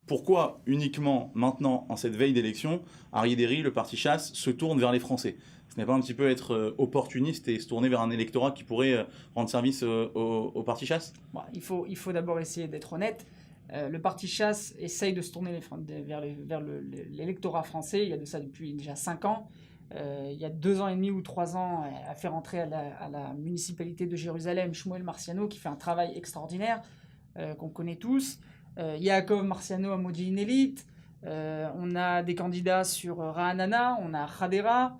Pourquoi uniquement maintenant, en cette veille d'élection, Harry Déry, le parti Chasse, se tourne vers les Français? Ce n'est pas un petit peu être opportuniste et se tourner vers un électorat qui pourrait rendre service au parti Chasse? Bon, il faut d'abord essayer d'être honnête. Le parti Chasse essaye de se tourner vers l'électorat français. Il y a de ça depuis déjà 5 ans. Il y a 2 ans et demi ou 3 ans, a fait rentrer à la municipalité de Jérusalem Shmuel Marciano, qui fait un travail extraordinaire, qu'on connaît tous. Yaakov Marciano à Modi'in Elite. On a des candidats sur Ra'anana, on a Hadera.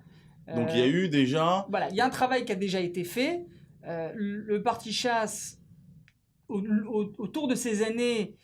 Donc il y a eu déjà... Voilà, il y a un travail qui a déjà été fait. Le parti Chasse, autour de ces années,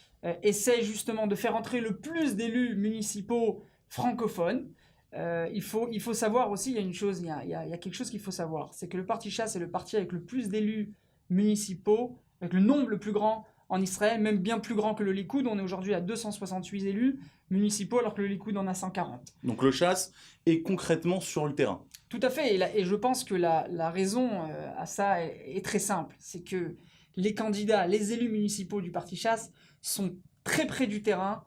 essaie justement de faire entrer le plus d'élus municipaux francophones. Il faut savoir aussi, il y a une chose, il y a quelque chose qu'il faut savoir, c'est que le parti Chasse est le parti avec le plus d'élus municipaux, avec le nombre le plus grand en Israël, même bien plus grand que le Likoud. On est aujourd'hui à 268 élus municipaux, alors que le Likoud en a 140. Donc le Chasse est concrètement sur le terrain. Tout à fait, et je pense que la raison à ça est très simple, c'est que les candidats, les élus municipaux du parti Chasse sont très près du terrain,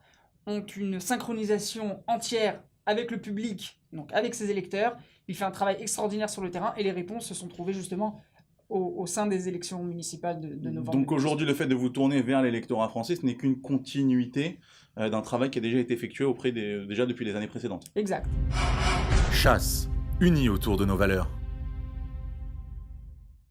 ont une synchronisation entière avec le public, donc avec ses électeurs. Il fait un travail extraordinaire sur le terrain et les réponses se sont trouvées justement au sein des élections municipales de novembre. Donc aujourd'hui, le fait de vous tourner vers l'électorat français, ce n'est qu'une continuité d'un travail qui a déjà été effectué déjà depuis les années précédentes. Exact. Chasse, unis autour de nos valeurs.